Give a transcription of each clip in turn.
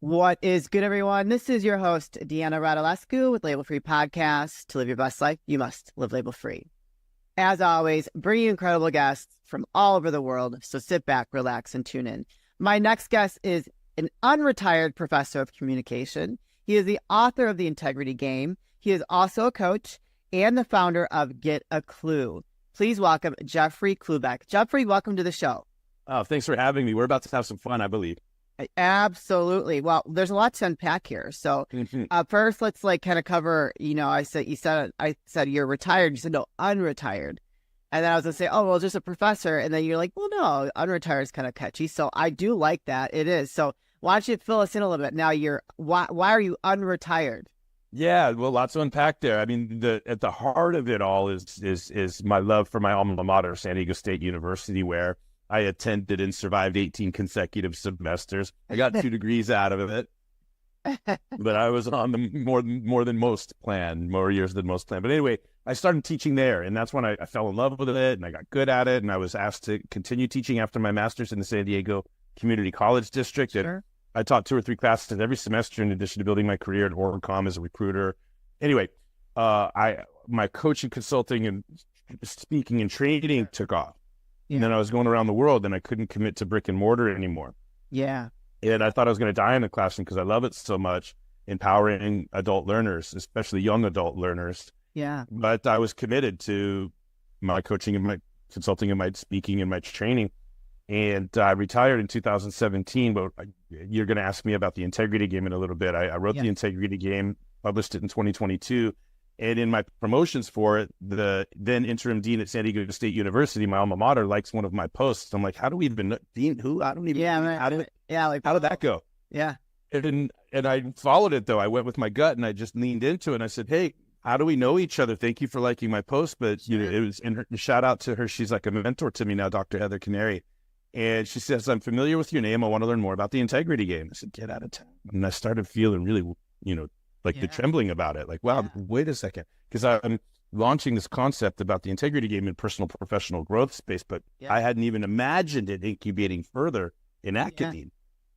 What is good, everyone? This is your host, Deanna Radulescu with Label Free Podcast. To live your best life, you must live label free. As always, bringing you incredible guests from all over the world. So sit back, relax, and tune in. My next guest is an unretired professor of communication. He is the author of The Integrity Game. He is also a coach and the founder of A Klu. Please welcome Jeffrey Klubeck. Jeffrey, welcome to the show. Oh, thanks for having me. We're about to have some fun, I believe. Absolutely. Well, there's a lot to unpack here. So first, let's kind of cover, I said you're retired. You said, no, unretired. And then I was going to say, oh, well, just a professor. And then you're like, well, no, unretired is kind of catchy. So I do like that. It is. So why don't you fill us in a little bit? Now, why are you unretired? Yeah, well, lots to unpack there. I mean, at the heart of it all is my love for my alma mater, San Diego State University, where I attended and survived 18 consecutive semesters. I got 2 degrees out of it, but I was on the more than most planned, more years than most planned. But anyway, I started teaching there, and that's when I fell in love with it, and I got good at it, and I was asked to continue teaching after my master's in the San Diego Community College District. Sure. I taught 2 or 3 classes every semester in addition to building my career at Orcom as a recruiter. Anyway, my coaching, consulting, and speaking and training took off. Yeah. And then I was going around the world and I couldn't commit to brick and mortar anymore. Yeah. And I thought I was going to die in the classroom because I love it so much, empowering adult learners, especially young adult learners. Yeah. But I was committed to my coaching and my consulting and my speaking and my training. And I retired in 2017, but you're going to ask me about the Integrity Game in a little bit. I wrote the Integrity Game, published it in 2022. And in my promotions for it, the then interim dean at San Diego State University, my alma mater, likes one of my posts. I'm like, how do we even know? Dean who? I don't even know. How did that go? Yeah. And I followed it, though. I went with my gut and I just leaned into it. And I said, hey, how do we know each other? Thank you for liking my post. But it was shout out to her. She's like a mentor to me now, Dr. Heather Canary. And she says, I'm familiar with your name. I want to learn more about the Integrity Game. I said, get out of town. And I started feeling really, the trembling about it. Like, wow, wait a second. Because I'm launching this concept about the Integrity Game in personal professional growth space, but I hadn't even imagined it incubating further in academia.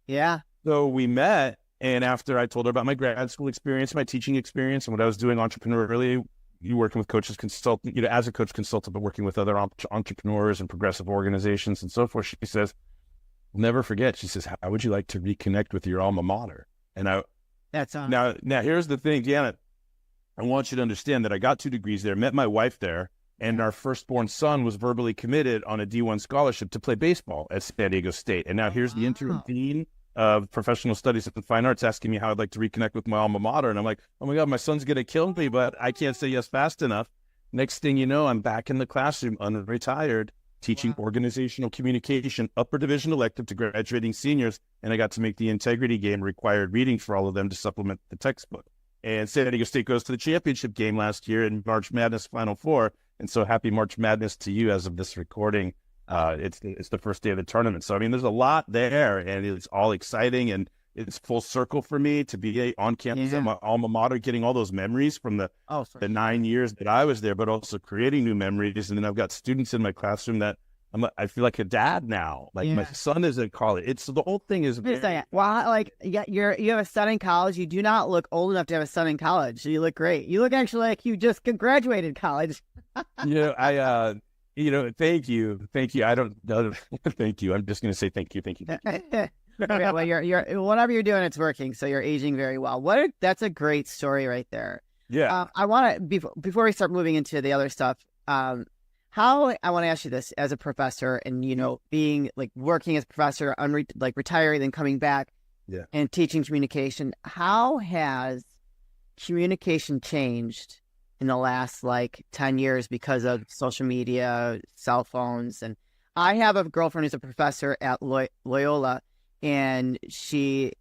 Yeah. So we met, and after I told her about my grad school experience, my teaching experience, and what I was doing entrepreneurially, working with coaches, consultant, as a coach consultant, but working with other entrepreneurs and progressive organizations and so forth, she says, never forget, she says, how would you like to reconnect with your alma mater? And that's awesome. Now here's the thing, Deanna. I want you to understand that I got 2 degrees there, met my wife there, and our firstborn son was verbally committed on a D1 scholarship to play baseball at San Diego State. And now here's the interim dean of professional studies and fine arts asking me how I'd like to reconnect with my alma mater. And I'm like, oh my God, my son's going to kill me, but I can't say yes fast enough. Next thing you know, I'm back in the classroom, unretired, teaching organizational communication, upper division elective to graduating seniors. And I got to make the Integrity Game required reading for all of them to supplement the textbook. And San Diego State goes to the championship game last year in March Madness Final Four. And so happy March Madness to you as of this recording. It's the first day of the tournament. So, I mean, there's a lot there, and it's all exciting, and it's full circle for me to be on campus at my alma mater, getting all those memories from the 9 years that I was there, but also creating new memories. And then I've got students in my classroom that I feel like a dad now. Like my son is in college. The whole thing is. You have a son in college. You do not look old enough to have a son in college. So you look great. You look actually like you just graduated college. Thank you. I don't know. Thank you. I'm just going to say thank you. Okay, well, you're whatever you're doing, it's working. So you're aging very well. That's a great story right there. Yeah. I want to, before we start moving into the other stuff, I want to ask you this as a professor and, being working as a professor, retiring, then coming back and teaching communication. How has communication changed in the last 10 years because of social media, cell phones? And I have a girlfriend who's a professor at Loyola, and she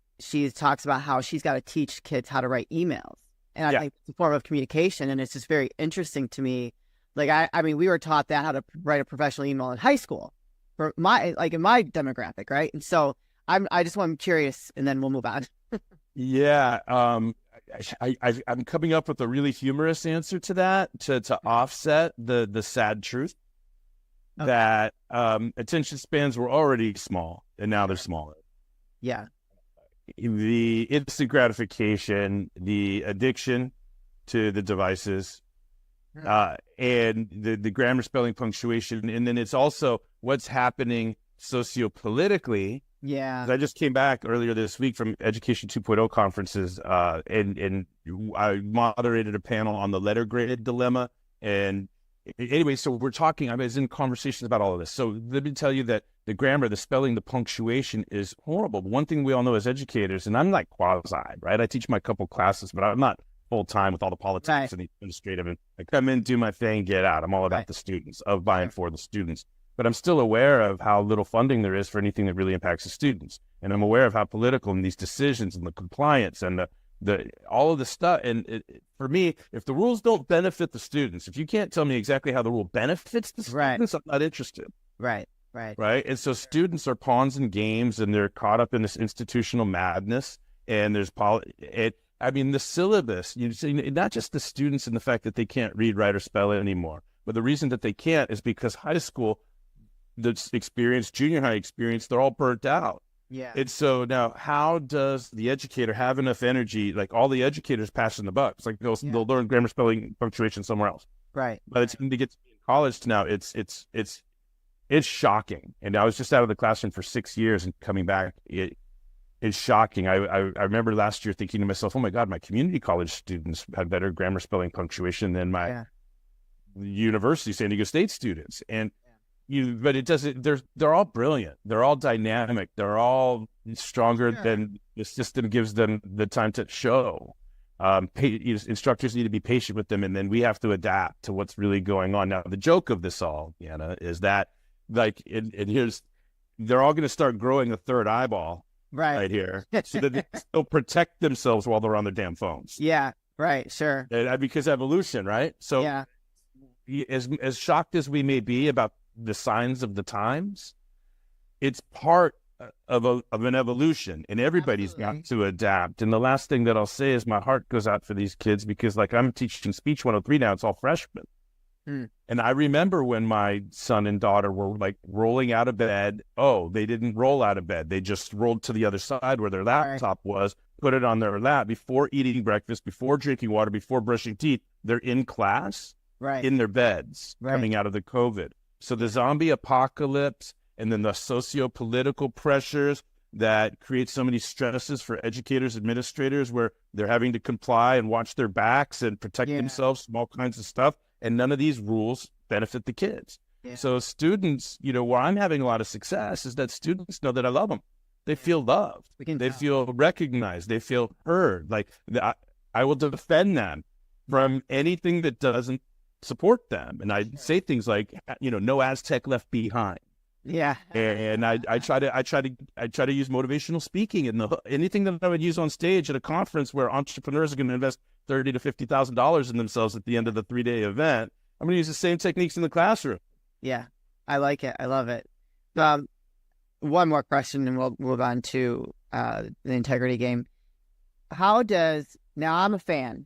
talks about how she's got to teach kids how to write emails. And I think it's a form of communication, and it's just very interesting to me. I mean, we were taught that, how to write a professional email in high school for in my demographic, right? And so I'm curious, and then we'll move on. I'm coming up with a really humorous answer to that to offset the sad truth that attention spans were already small and now they're smaller. Yeah. the instant gratification, the addiction to the devices, and the grammar, spelling, punctuation. And then it's also what's happening sociopolitically. Yeah. I just came back earlier this week from Education 2.0 conferences, and I moderated a panel on the letter grade dilemma. And anyway, so we're talking, I was in conversations about all of this. So let me tell you that the grammar, the spelling, the punctuation is horrible. But one thing we all know as educators, and I'm like quasi, right? I teach my couple classes, but I'm not full-time with all the politics and the administrative. And I come in, do my thing, get out. I'm all about the students, of by and for the students. But I'm still aware of how little funding there is for anything that really impacts the students. And I'm aware of how political and these decisions and the compliance and the all of the stuff. And for me, if the rules don't benefit the students, if you can't tell me exactly how the rule benefits the students, I'm not interested. Right. And so students are pawns in games, and they're caught up in this institutional madness. And there's the syllabus, you see, not just the students and the fact that they can't read, write, or spell anymore, but the reason that they can't is because high school, the experience, junior high experience, they're all burnt out. Yeah. And so now, how does the educator have enough energy? Like all the educators passing the buck. It's like they'll learn grammar, spelling, punctuation somewhere else. Right. By the time they get to college now, it's shocking. And I was just out of the classroom for 6 years and coming back. It's shocking. I remember last year thinking to myself, oh my God, my community college students had better grammar, spelling, punctuation than my university, San Diego State students. And but it doesn't, they're all brilliant. They're all dynamic. They're all stronger than the system gives them the time to show. Instructors need to be patient with them, and then we have to adapt to what's really going on. Now, the joke of this all, Deanna, is that they're all going to start growing a third eyeball right here so that they'll protect themselves while they're on their damn phones. Yeah, right, sure. Because evolution, right? So as shocked as we may be about the signs of the times, it's part of an evolution, and everybody's got to adapt. And the last thing that I'll say is my heart goes out for these kids, because like I'm teaching Speech 103 now, it's all freshmen. And I remember when my son and daughter were like rolling out of bed. Oh, they didn't roll out of bed. They just rolled to the other side where their laptop was, put it on their lap before eating breakfast, before drinking water, before brushing teeth. They're in class, in their beds, coming out of the COVID. So the zombie apocalypse, and then the socio-political pressures that create so many stresses for educators, administrators, where they're having to comply and watch their backs and protect themselves from all kinds of stuff. And none of these rules benefit the kids. So students, where I'm having a lot of success is that students know that I love them. They feel loved. They feel recognized. They feel heard. Like I will defend them from anything that doesn't support them. And I say things like, no Aztec left behind. Yeah. And I try to use motivational speaking, and anything that I would use on stage at a conference where entrepreneurs are going to invest $30,000 to $50,000 in themselves at the end of the 3-day event. I'm going to use the same techniques in the classroom. Yeah. I like it. I love it. One more question and we'll move on to the integrity game. Now I'm a fan,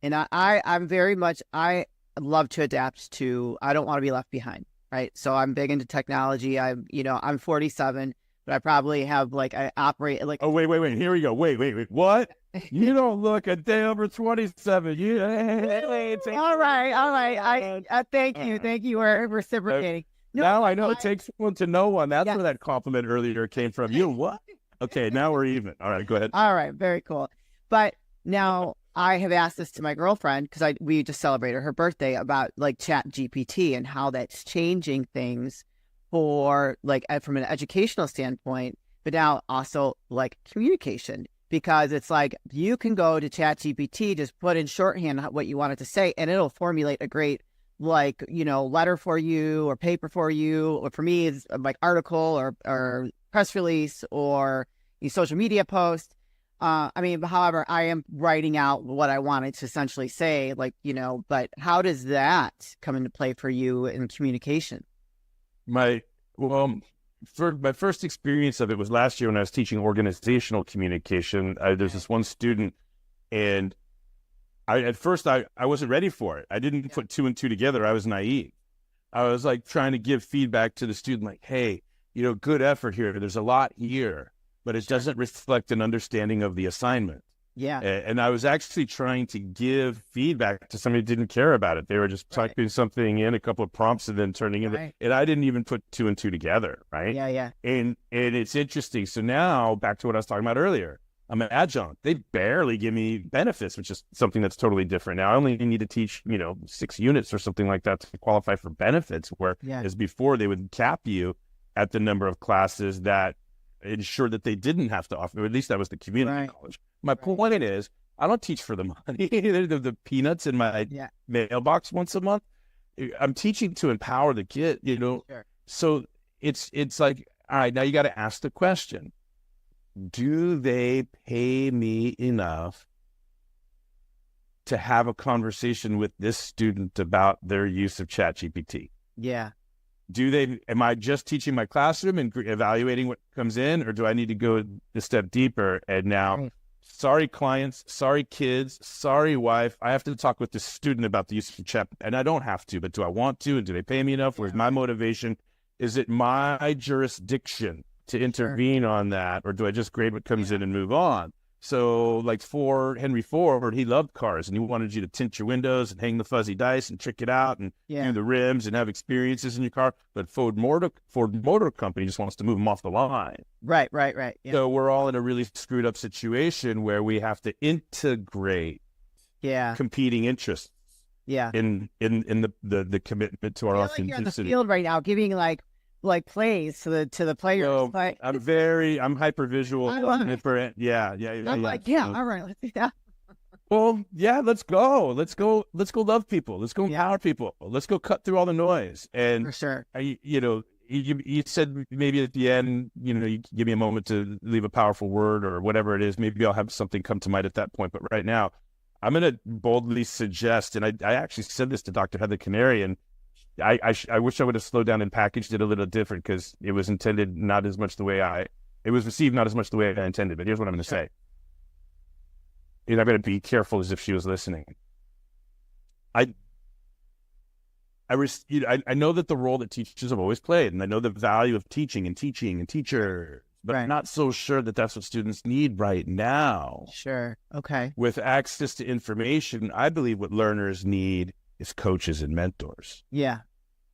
and I'm very much, I love to adapt to, I don't want to be left behind. Right. So I'm big into technology. I'm 47, but I probably have I operate like. Oh, wait. Here we go. Wait. What? You don't look a day over 27. All right. Thank you. We're reciprocating. Now I know it takes one to know one. That's where that compliment earlier came from. You what? Okay, now we're even. All right, go ahead. All right, very cool. But now I have asked this to my girlfriend, because we just celebrated her birthday, about Chat GPT and how that's changing things for from an educational standpoint, but now also communication, because it's you can go to Chat GPT, just put in shorthand what you want it to say, and it'll formulate a great letter for you or paper for you, or for me it's article or press release or social media post. However, I am writing out what I wanted to essentially say, but how does that come into play for you in communication? My first experience of it was last year when I was teaching organizational communication. There's this one student, and at first I wasn't ready for it. I didn't put two and two together. I was naive. I was trying to give feedback to the student, hey, good effort here. There's a lot here. but it doesn't reflect an understanding of the assignment. Yeah. And I was actually trying to give feedback to somebody who didn't care about it. They were just typing something in, a couple of prompts, and then turning it. And I didn't even put 2 and 2 together, right? Yeah. And it's interesting. So now, back to what I was talking about earlier, I'm an adjunct. They barely give me benefits, which is something that's totally different. Now I only need to teach, 6 units or something like that to qualify for benefits, whereas before they would cap you at the number of classes that ensured that they didn't have to offer, or at least that was the community college. My point is, I don't teach for the money, the peanuts in my mailbox once a month. I'm teaching to empower the kid, Sure. So it's like, all right, now you got to ask the question, do they pay me enough to have a conversation with this student about their use of ChatGPT? Yeah. Am I just teaching my classroom and evaluating what comes in, or do I need to go a step deeper? And now, sorry clients, sorry kids, sorry wife, I have to talk with the student about the use of chat, and I don't have to, but do I want to? And do they pay me enough? Where's my motivation? Is it my jurisdiction to intervene on that, or do I just grade what comes in and move on? So like for Henry Ford, he loved cars and he wanted you to tint your windows and hang the fuzzy dice and trick it out and do the rims and have experiences in your car. But Ford Motor Company just wants to move them off the line. Right. Yeah. So we're all in a really screwed up situation where we have to integrate competing interests in the commitment to our authenticity. You're in the field right now giving like plays to the players. So I'm hyper visual. I love it. Yeah. I'm like, all right, let's do that. Well, let's go. Let's go love people. Let's go empower people. Let's go cut through all the noise. And for sure. You said maybe at the end, you give me a moment to leave a powerful word or whatever it is. Maybe I'll have something come to mind at that point. But right now, I'm going to boldly suggest, and I actually said this to Dr. Heather Canary, and I wish I would have slowed down and packaged it a little different, because it was intended not as much the way it was received not as much the way I intended. But here's what I'm going to say. I'm going to be careful as if she was listening. I know that the role that teachers have always played, and I know the value of teaching and teachers, but I'm not so sure that that's what students need right now. Sure. Okay. With access to information, I believe what learners need is coaches and mentors. Yeah.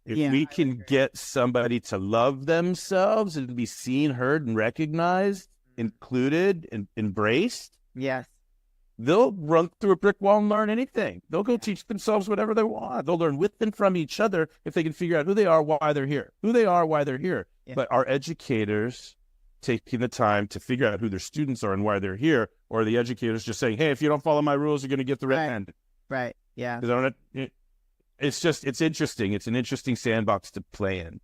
If we can get somebody to love themselves and be seen, heard, and recognized, included, and embraced, they'll run through a brick wall and learn anything. They'll go teach themselves whatever they want. They'll learn with and from each other if they can figure out who they are, why they're here. But our educators taking the time to figure out who their students are and why they're here, or the educators just saying, hey, if you don't follow my rules, you're going to get the red hand. Right. Yeah. It's interesting. It's an interesting sandbox to play in.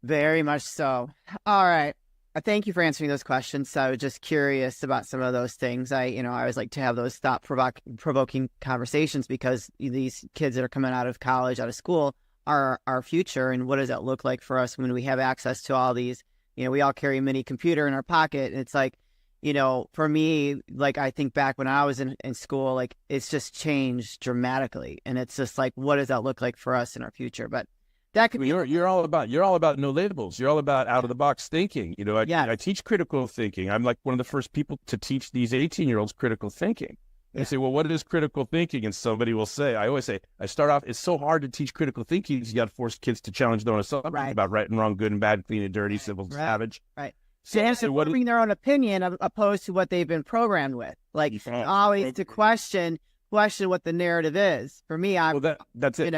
Very much so. All right. Thank you for answering those questions. So I was just curious about some of those things. I always like to have those thought-provoking conversations, because these kids that are coming out of college, out of school, are our future. And what does that look like for us when we have access to all these? We all carry a mini computer in our pocket. And it's like, for me, like, I think back when I was in school, like, it's just changed dramatically. And it's just like, what does that look like for us in our future? But that could be... You're all about no labels. You're all about out of the box thinking. I teach critical thinking. I'm like one of the first people to teach these 18-year-olds critical thinking. They say, well, what is critical thinking? And somebody will say, I always say, I start off, it's so hard to teach critical thinking because you got to force kids to challenge their own assumptions about right and wrong, good and bad, clean and dirty, civil, savage. Right. So forming their own opinion opposed to what they've been programmed with. Like, always to question what the narrative is. For me, that's it.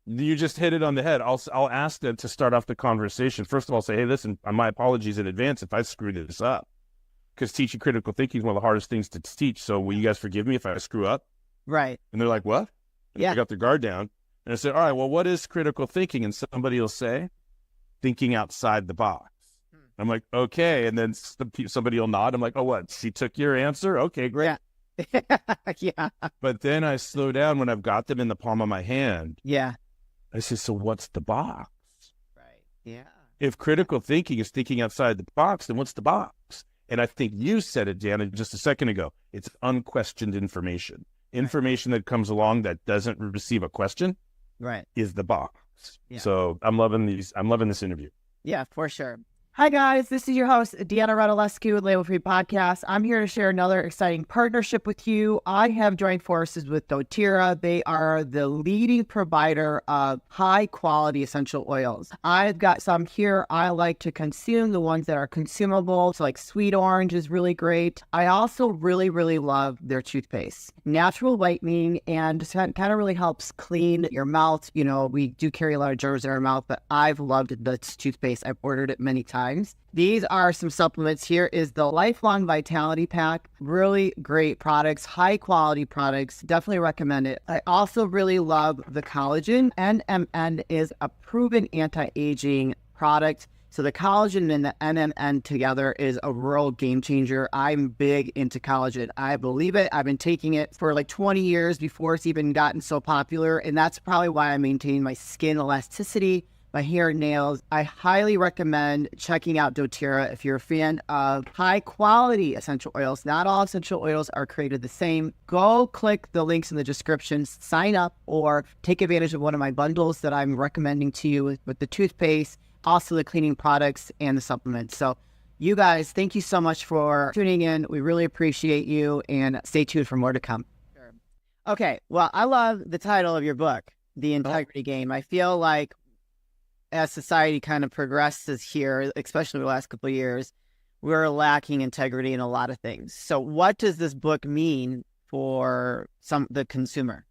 You just hit it on the head. I'll ask them to start off the conversation. First of all, say, hey, listen, my apologies in advance if I screwed this up. Because teaching critical thinking is one of the hardest things to teach. So will you guys forgive me if I screw up? Right. And they're like, what? And they got their guard down. And I said, all right, well, what is critical thinking? And somebody will say, thinking outside the box. I'm like, okay. And then somebody will nod. I'm like, oh, what? She took your answer? Okay, great. Yeah. But then I slow down when I've got them in the palm of my hand. Yeah. I say, so what's the box? Right. Yeah. If critical thinking is thinking outside the box, then what's the box? And I think you said it, Deanna, just a second ago. It's unquestioned information. Information that comes along that doesn't receive a question is the box. Yeah. So I'm loving this interview. Yeah, for sure. Hi, guys. This is your host, Deanna Radulescu with Label Free Podcast. I'm here to share another exciting partnership with you. I have joined forces with doTERRA. They are the leading provider of high-quality essential oils. I've got some here I like to consume, the ones that are consumable. So like sweet orange is really great. I also really, really love their toothpaste. Natural whitening and just kind of really helps clean your mouth. You know, we do carry a lot of germs in our mouth, but I've loved this toothpaste. I've ordered it many times. These are some supplements. Here is the Lifelong Vitality Pack. Really great products, high quality products. Definitely recommend it. I also really love the collagen. NMN is a proven anti-aging product. So the collagen and the NMN together is a real game changer. I'm big into collagen. I believe it. I've been taking it for like 20 years before it's even gotten so popular. And that's probably why I maintain my skin elasticity, my hair and nails. I highly recommend checking out doTERRA if you're a fan of high quality essential oils. Not all essential oils are created the same. Go click the links in the description, sign up, or take advantage of one of my bundles that I'm recommending to you with the toothpaste, also the cleaning products and the supplements. So you guys, thank you so much for tuning in. We really appreciate you, and stay tuned for more to come. Sure. Okay, well, I love the title of your book, The Integrity Game. I feel like as society kind of progresses here, especially the last couple of years, we're lacking integrity in a lot of things. So what does this book mean for the consumer?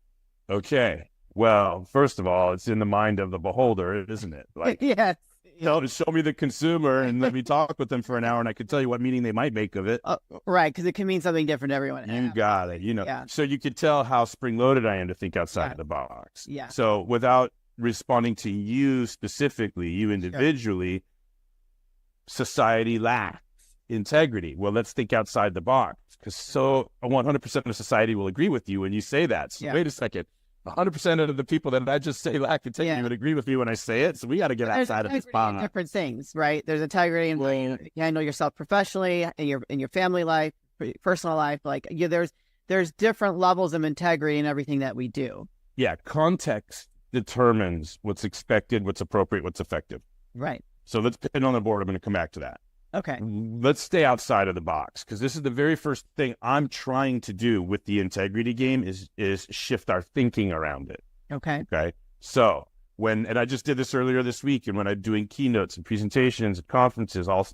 Okay. Well, first of all, it's in the mind of the beholder, isn't it? Like, yes. Show me the consumer and let me talk with them for an hour, and I can tell you what meaning they might make of it. Right, because it can mean something different to everyone. You got it. Yeah. So you could tell how spring-loaded I am to think outside the box. Yeah. So without responding to you specifically, you individually, society lacks integrity. Well, let's think outside the box, because 100% of society will agree with you when you say that. So wait a second. 100% of the people that I just say lack integrity would agree with me when I say it. So we got to get outside of this box. Different things, right? There's integrity in you handle yourself professionally, in your family life, personal life. Like there's different levels of integrity in everything that we do. Yeah, context determines what's expected, what's appropriate, what's effective. Right. So let's put it on the board. I'm going to come back to that. Okay. Let's stay outside of the box, because this is the very first thing I'm trying to do with the integrity game is shift our thinking around it. Okay. Okay. So and I just did this earlier this week, and when I'm doing keynotes and presentations and conferences, I'll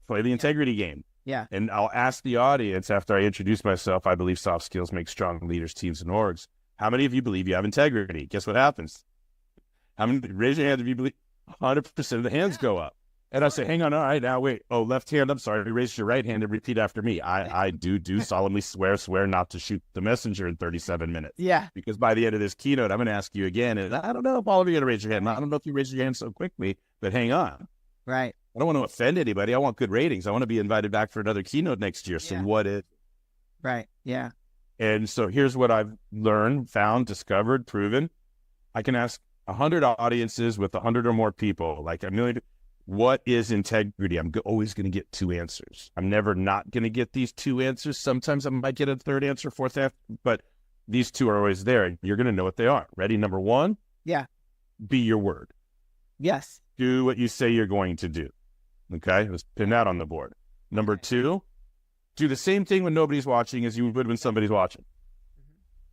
play the integrity game. Yeah. And I'll ask the audience after I introduce myself, I believe soft skills make strong leaders, teams, and orgs. How many of you believe you have integrity? Guess what happens? How many? Raise your hand if you believe. 100% of the hands go up. And I say, hang on, all right, now wait. Oh, left hand, I'm sorry. Raise your right hand and repeat after me. I do solemnly swear not to shoot the messenger in 37 minutes. Yeah. Because by the end of this keynote, I'm going to ask you again. And I don't know if all of you are going to raise your hand. I don't know if you raise your hand so quickly, but hang on. Right. I don't want to offend anybody. I want good ratings. I want to be invited back for another keynote next year. So what if? Right. Yeah. And so here's what I've learned, found, discovered, proven. I can ask 100 audiences with 100 or more people, like a million. What is integrity? I'm always going to get two answers. I'm never not going to get these two answers. Sometimes I might get a third answer, fourth answer, but these two are always there. You're going to know what they are. Ready? Number one? Yeah. Be your word. Yes. Do what you say you're going to do. Okay? Let's pin that on the board. Number two, do the same thing when nobody's watching as you would when somebody's watching.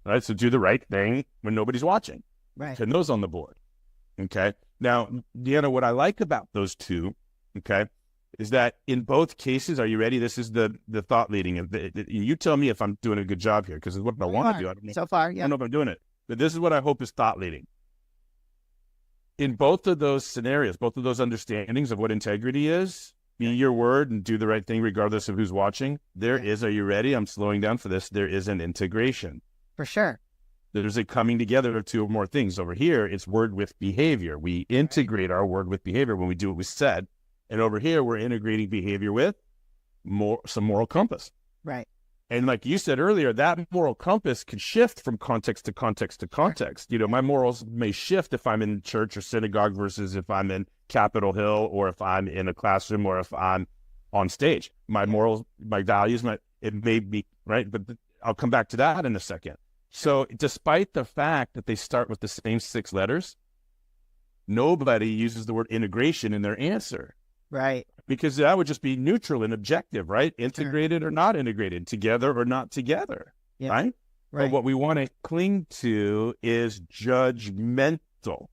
All right? So do the right thing when nobody's watching. Right. Pin those on the board. Okay? Now, Deanna, what I like about those two, okay, is that in both cases, are you ready? This is the thought leading. You tell me if I'm doing a good job here, because it's what I want to do. I don't know, so far, yeah. I don't know if I'm doing it, but this is what I hope is thought leading. In both of those scenarios, both of those understandings of what integrity is, be your word and do the right thing regardless of who's watching, there is, are you ready? I'm slowing down for this. There is an integration. For sure. There's a coming together of two or more things. Over here, it's word with behavior. We integrate our word with behavior when we do what we said. And over here, we're integrating behavior with some moral compass. Right. And like you said earlier, that moral compass can shift from context to context to context. You know, my morals may shift if I'm in church or synagogue versus if I'm in Capitol Hill or if I'm in a classroom or if I'm on stage. My morals, my values, it may be, right? But I'll come back to that in a second. So despite the fact that they start with the same 6 letters, nobody uses the word integration in their answer. Right. Because that would just be neutral and objective, right? Integrated or not integrated, together or not together, right? But what we want to cling to is judgmental.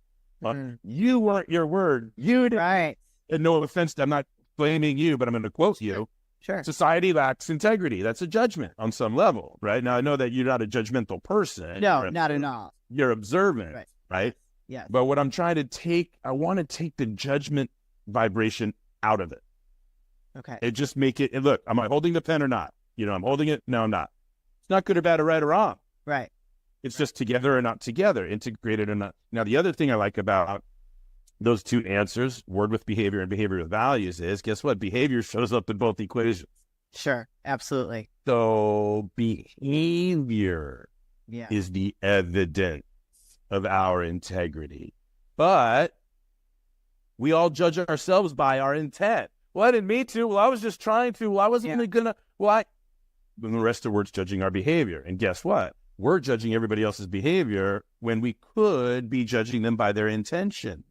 You weren't your word. You didn't. Right. And no offense, I'm not blaming you, but I'm going to quote you. Sure. Society lacks integrity. That's a judgment on some level, right? Now, I know that you're not a judgmental person. No, not at all. You're observant, right? Yeah. But what I'm trying to take, I want to take the judgment vibration out of it. Okay. It just make it, and look, am I holding the pen or not? I'm holding it. No, I'm not. It's not good or bad or right or wrong. Right. It's just together or not together, integrated or not. Now, the other thing I like about those two answers, word with behavior and behavior with values, is guess what? Behavior shows up in both equations. Sure. Absolutely. So behavior is the evidence of our integrity. But we all judge ourselves by our intent. Well, I didn't mean to. Well, I was just trying to. Well, I wasn't going to. Well, then the rest of the word's judging our behavior. And guess what? We're judging everybody else's behavior when we could be judging them by their intention.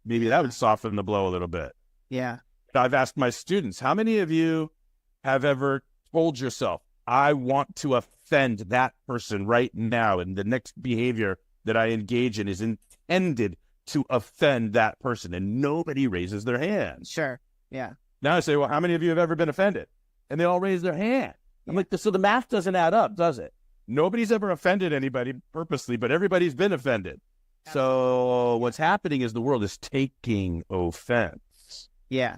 Maybe that would soften the blow a little bit. Yeah. I've asked my students, how many of you have ever told yourself, I want to offend that person right now, and the next behavior that I engage in is intended to offend that person, and nobody raises their hand? Sure. Yeah. Now I say, well, how many of you have ever been offended? And they all raise their hand. I'm like, so the math doesn't add up, does it? Nobody's ever offended anybody purposely, but everybody's been offended. So what's happening is the world is taking offense. Yeah.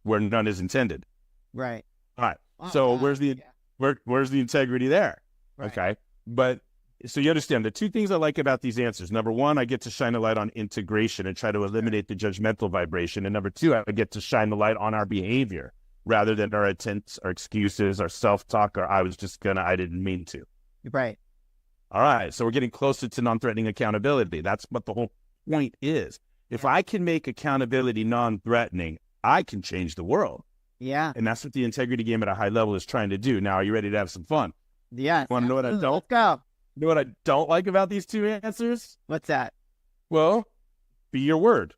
Where none is intended. Right. All right. So where's the integrity there? Right. Okay. But so you understand the two things I like about these answers. Number one, I get to shine a light on integration and try to eliminate the judgmental vibration. And number two, I get to shine the light on our behavior rather than our intents, our excuses, our self-talk, or I didn't mean to. Right. All right, so we're getting closer to non-threatening accountability. That's what the whole point is. If I can make accountability non-threatening, I can change the world. Yeah. And that's what the integrity game at a high level is trying to do. Now, are you ready to have some fun? Yeah. Want to know what I don't? Let's go. You know what I don't like about these two answers? What's that? Well, be your word.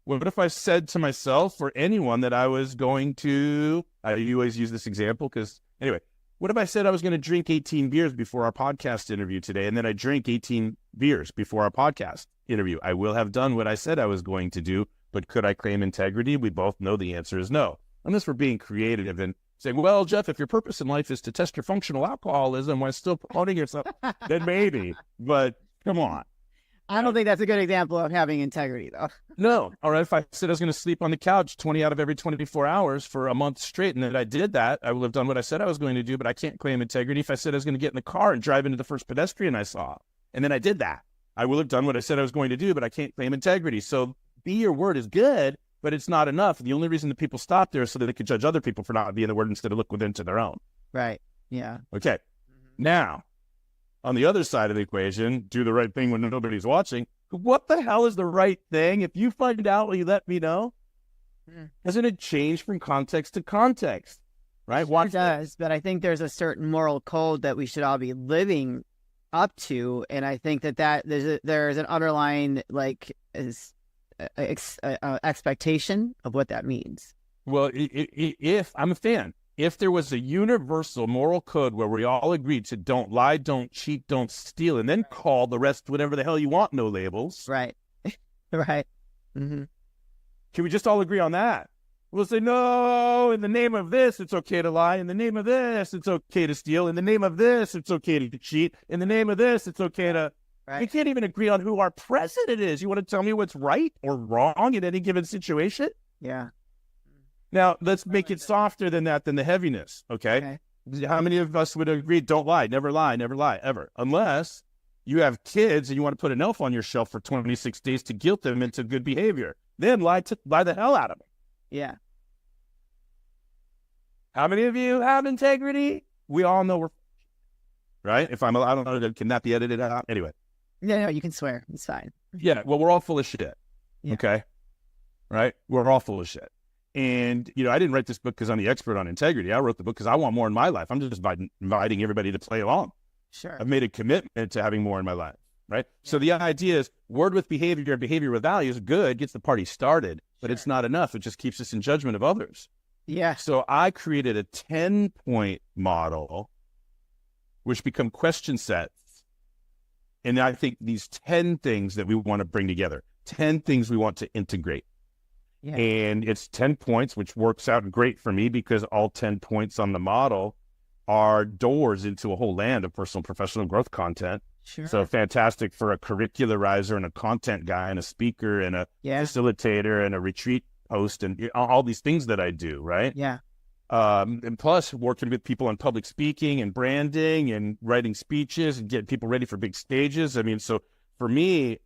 What if I said to myself or anyone that I was going to, I always use this example because, anyway, what if I said I was going to drink 18 beers before our podcast interview today, and then I drank 18 beers before our podcast interview? I will have done what I said I was going to do, but could I claim integrity? We both know the answer is no. Unless we're being creative and saying, well, Jeff, if your purpose in life is to test your functional alcoholism while still promoting yourself, then maybe. But come on. I don't think that's a good example of having integrity, though. No. All right. If I said I was going to sleep on the couch 20 out of every 24 hours for a month straight, and that I did that, I will have done what I said I was going to do, but I can't claim integrity. If I said I was going to get in the car and drive into the first pedestrian I saw, and then I did that, I will have done what I said I was going to do, but I can't claim integrity. So be your word is good, but it's not enough. The only reason that people stop there is so that they could judge other people for not being the word instead of look within to their own. Right. Yeah. Okay. Now, on the other side of the equation, do the right thing when nobody's watching. What the hell is the right thing? If you find out, will you let me know? Doesn't it change from context to context? Right? It does, but I think there's a certain moral code that we should all be living up to, and I think that there's an underlying expectation of what that means. Well, if I'm a fan, if there was a universal moral code where we all agreed to don't lie, don't cheat, don't steal, and then call the rest whatever the hell you want, no labels. Right. Right. Mm-hmm. Can we just all agree on that? We'll say, no, in the name of this, it's okay to lie. In the name of this, it's okay to steal. In the name of this, it's okay to cheat. In the name of this, it's okay to... Right. We can't even agree on who our president is. You want to tell me what's right or wrong in any given situation? Yeah. Now, let's make it softer than that, than the heaviness, okay? How many of us would agree, don't lie, never lie, ever? Unless you have kids and you want to put an elf on your shelf for 26 days to guilt them into good behavior. Then lie the hell out of them. Yeah. How many of you have integrity? We all know we're... Right? If I don't know, can that be edited out? Anyway. No, you can swear. It's fine. Yeah, well, we're all full of shit, okay? Right? We're all full of shit. And, I didn't write this book because I'm the expert on integrity. I wrote the book because I want more in my life. I'm just inviting everybody to play along. Sure. I've made a commitment to having more in my life. right? Yeah. So the idea is word with behavior, behavior with values, good, gets the party started, but it's not enough. It just keeps us in judgment of others. Yeah. So I created a 10-point model, which become question sets. And I think these 10 things that we want to bring together, 10 things we want to integrate. Yeah. And it's 10 points, which works out great for me because all 10 points on the model are doors into a whole land of personal and professional growth content. Sure. So fantastic for a curricularizer and a content guy and a speaker and a facilitator and a retreat host and all these things that I do, right? Yeah. And plus working with people on public speaking and branding and writing speeches and getting people ready for big stages. I mean, so for me,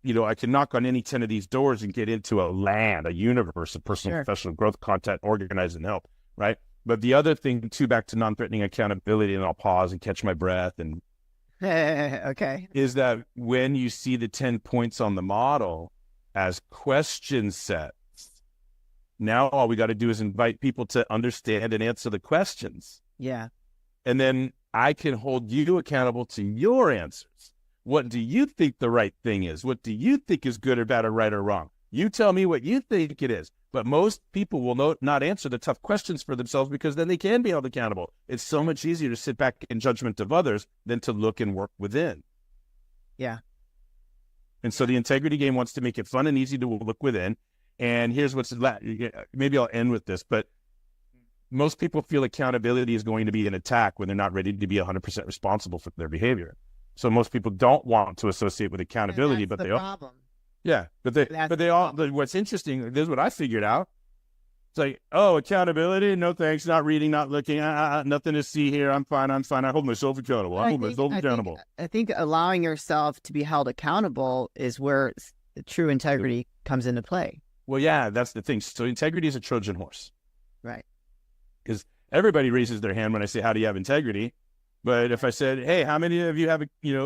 I can knock on any 10 of these doors and get into a land, a universe of personal and professional growth content, organize and help, right? But the other thing too, back to non-threatening accountability, and I'll pause and catch my breath and okay, is that when you see the 10 points on the model as question sets, now all we got to do is invite people to understand and answer the questions. Yeah. And then I can hold you accountable to your answers. What do you think the right thing is? What do you think is good or bad or right or wrong? You tell me what you think it is. But most people will not answer the tough questions for themselves because then they can be held accountable. It's so much easier to sit back in judgment of others than to look and work within. Yeah. And so the integrity game wants to make it fun and easy to look within. And here's maybe I'll end with this, but most people feel accountability is going to be an attack when they're not ready to be 100% responsible for their behavior. So most people don't want to associate with accountability, but they all. Yeah, but they all. What's interesting, this is what I figured out. It's like, oh, accountability, no thanks, not reading, not looking, nothing to see here. I'm fine. I hold myself accountable. I think allowing yourself to be held accountable is where true integrity comes into play. Well, yeah, that's the thing. So integrity is a Trojan horse, right? Because everybody raises their hand when I say, "How do you have integrity?" But if I said, "Hey, how many of you have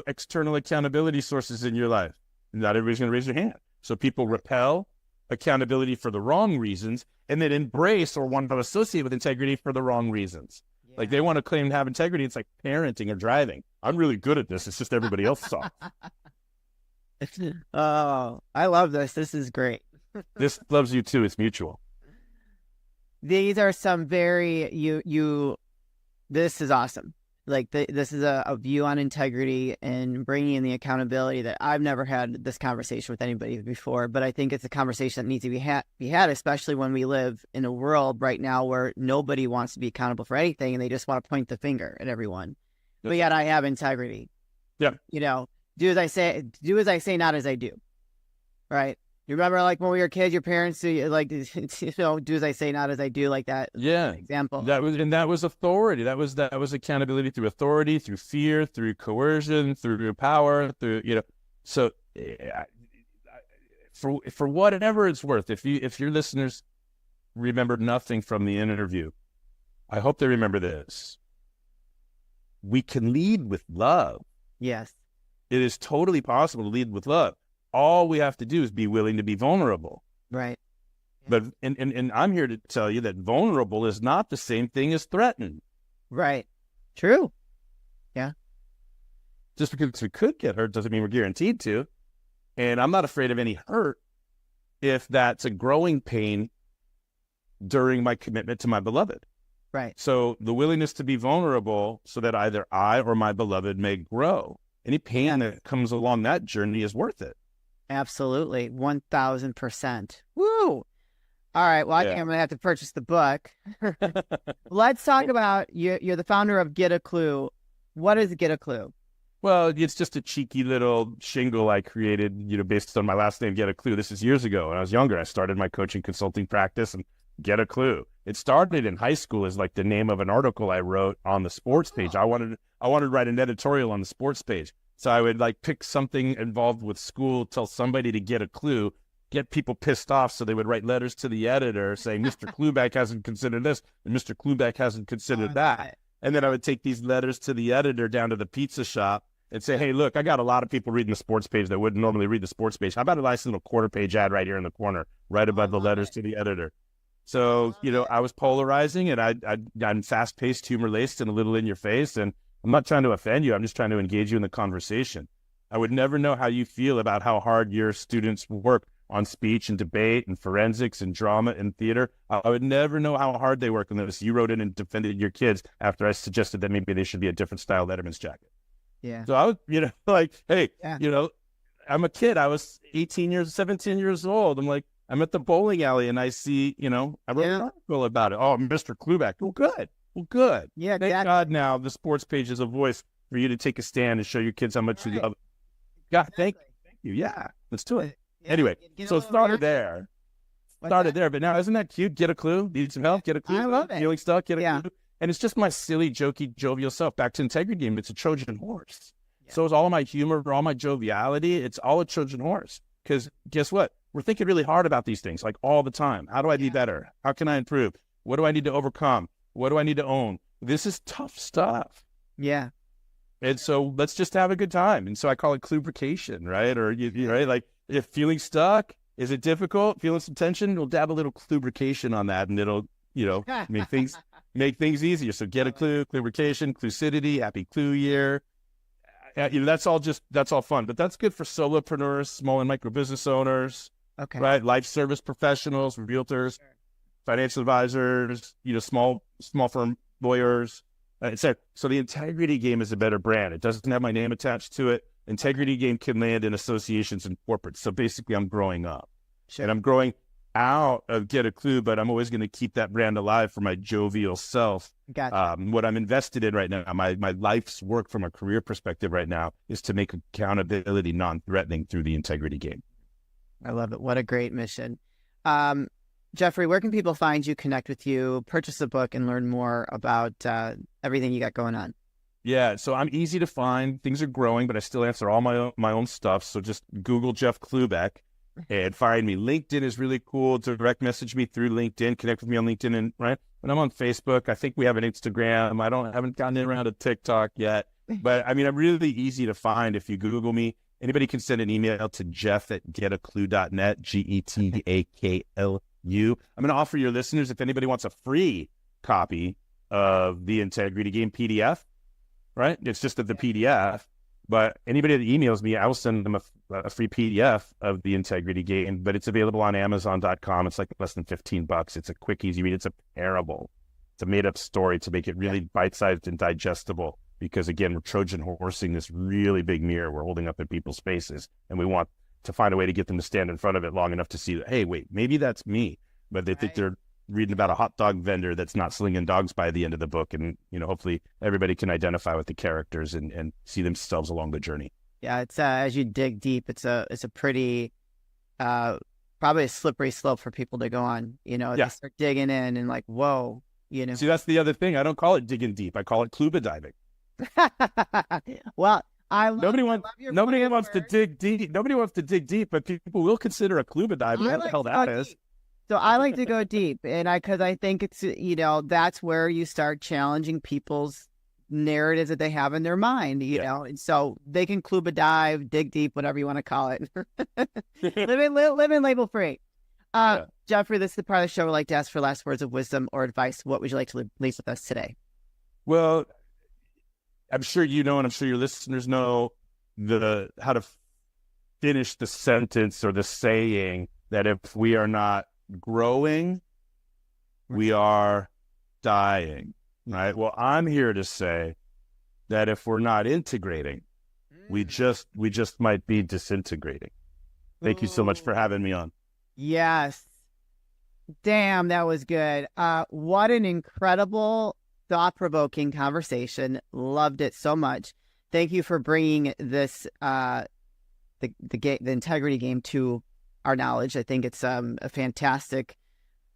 external accountability sources in your life?" Not everybody's going to raise their hand. So people repel accountability for the wrong reasons and then embrace or want to associate with integrity for the wrong reasons. Yeah. Like they want to claim to have integrity. It's like parenting or driving. I'm really good at this. It's just everybody else sucks. Oh, I love this. This is great. This loves you too. It's mutual. These are some very, this is awesome. Like this is a view on integrity and bringing in the accountability that I've never had this conversation with anybody before, but I think it's a conversation that needs to be had, especially when we live in a world right now where nobody wants to be accountable for anything and they just want to point the finger at everyone. But yet I have integrity. Yeah. Do as I say, not as I do. Right. You remember, like, when we were kids, your parents, like, do as I say, not as I do, like that. Yeah. Example. That was authority. That was accountability through authority, through fear, through coercion, through power, through, So for whatever it's worth, if your listeners remember nothing from the interview, I hope they remember this. We can lead with love. Yes. It is totally possible to lead with love. All we have to do is be willing to be vulnerable. Right. But and I'm here to tell you that vulnerable is not the same thing as threatened. Right. True. Yeah. Just because we could get hurt doesn't mean we're guaranteed to. And I'm not afraid of any hurt if that's a growing pain during my commitment to my beloved. Right. So the willingness to be vulnerable so that either I or my beloved may grow. Any pain that comes along that journey is worth it. Absolutely. 1,000%. Woo! All right. Well, I think I'm going to have to purchase the book. Let's talk about, you're the founder of Get A Klu. What is Get A Klu? Well, it's just a cheeky little shingle I created, based on my last name, Get A Klu. This is years ago. When I was younger, I started my coaching consulting practice and Get A Klu. It started in high school as like the name of an article I wrote on the sports page. I wanted to write an editorial on the sports page. So I would pick something involved with school, tell somebody to get a clue, get people pissed off. So they would write letters to the editor saying, Mr. Klubeck hasn't considered this and Mr. Klubeck hasn't considered that. And then I would take these letters to the editor down to the pizza shop and say, hey, look, I got a lot of people reading the sports page that wouldn't normally read the sports page. How about a nice little quarter-page ad right here in the corner, right above the letters to the editor? So, I was polarizing and I'm fast-paced, humor-laced, and a little in your face. And I'm not trying to offend you. I'm just trying to engage you in the conversation. I would never know how you feel about how hard your students work on speech and debate and forensics and drama and theater. I would never know how hard they work on this. You wrote in and defended your kids after I suggested that maybe they should be a different style Letterman's jacket. Yeah. So I was, like, hey, I'm a kid. I was 17 years old. I'm like, I'm at the bowling alley and I see, I wrote an article about it. Oh, Mr. Klubeck. Well, good. Yeah. Thank God now the sports page is a voice for you to take a stand and show your kids how much you love it. God, thank you. Yeah, let's do it. Yeah, anyway, so started there. But now isn't that cute? Get a clue? Need some help? Get a clue? I love it. Feeling stuck? Get a clue? And it's just my silly, jokey, jovial self. Back to integrity game. It's a Trojan horse. Yeah. So is all my humor, all my joviality. It's all a Trojan horse. Because guess what? We're thinking really hard about these things, like all the time. How do I be better? How can I improve? What do I need to overcome? What do I need to own? This is tough stuff. Yeah. And so let's just have a good time. And so I call it Klubrication, right? Or, right? Like, if feeling stuck, is it difficult? Feeling some tension? We'll dab a little Klubrication on that, and it'll, make things easier. So get a clue, Klubrication, Clucidity, Happy Clue Year. That's all fun. But that's good for solopreneurs, small and micro business owners, right? Life service professionals, realtors, financial advisors, small firm lawyers. So the integrity game is a better brand. It doesn't have my name attached to it. Integrity game can land in associations and corporates. So basically I'm growing up and I'm growing out of Get a Clue, but I'm always going to keep that brand alive for my jovial self. Gotcha. What I'm invested in right now, my life's work from a career perspective right now is to make accountability non-threatening through the integrity game. I love it. What a great mission. Jeffrey, where can people find you, connect with you, purchase a book, and learn more about everything you got going on? Yeah, so I'm easy to find. Things are growing, but I still answer all my own stuff. So just Google Jeff Klubeck and find me. LinkedIn is really cool. Direct message me through LinkedIn. Connect with me on LinkedIn, and right. When I'm on Facebook, I think we have an Instagram. I haven't gotten around to TikTok yet, but I mean, I'm really easy to find if you Google me. Anybody can send an email to jeff@getaclu.net. GETAKLU. I'm going to offer your listeners, if anybody wants a free copy of the Integrity Game PDF, right? It's just the PDF, but anybody that emails me, I will send them a free PDF of the Integrity Game, but it's available on Amazon.com. It's like less than $15. It's a quick, easy read. It's a parable. It's a made-up story to make it really bite-sized and digestible, because again, we're Trojan horsing this really big mirror we're holding up in people's faces, and we want to find a way to get them to stand in front of it long enough to see that, hey, wait, maybe that's me. But they think they're reading about a hot dog vendor that's not slinging dogs by the end of the book. And, hopefully everybody can identify with the characters and see themselves along the journey. Yeah. It's as you dig deep, it's a pretty, probably a slippery slope for people to go on, they start digging in and like, whoa, See, that's the other thing. I don't call it digging deep. I call it Kluba diving. Well, nobody wants to dig deep. Nobody wants to dig deep, but people will consider a Kluba dive. What the hell that is? Deep. So I like to go deep, and because I think it's that's where you start challenging people's narratives that they have in their mind, and so they can Kluba dive, dig deep, whatever you want to call it. living label free. Jeffrey, this is the part of the show where I like to ask for last words of wisdom or advice. What would you like to leave with us today? Well, I'm sure and I'm sure your listeners know how to finish the sentence or the saying that if we are not growing, we are dying, right? Well, I'm here to say that if we're not integrating, we just might be disintegrating. Thank you so much for having me on. Yes. Damn, that was good. What an incredible, thought-provoking conversation. Loved it so much. Thank you for bringing this, the integrity game to our knowledge. I think it's a fantastic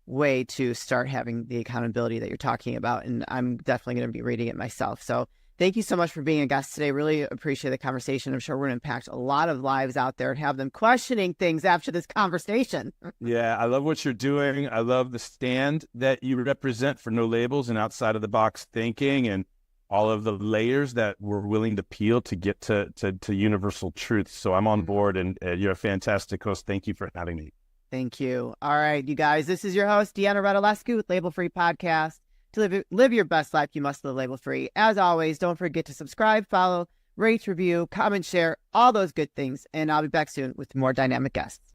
way to start having the accountability that you're talking about, and I'm definitely going to be reading it myself. So thank you so much for being a guest today. Really appreciate the conversation. I'm sure we're going to impact a lot of lives out there and have them questioning things after this conversation. Yeah, I love what you're doing. I love the stand that you represent for no labels and outside of the box thinking, and all of the layers that we're willing to peel to get to universal truth. So I'm on board, and you're a fantastic host. Thank you for having me. Thank you. All right, you guys, this is your host, Deanna Radulescu with Label Free Podcast. To live your best life, you must live label free. As always, don't forget to subscribe, follow, rate, review, comment, share, all those good things. And I'll be back soon with more dynamic guests.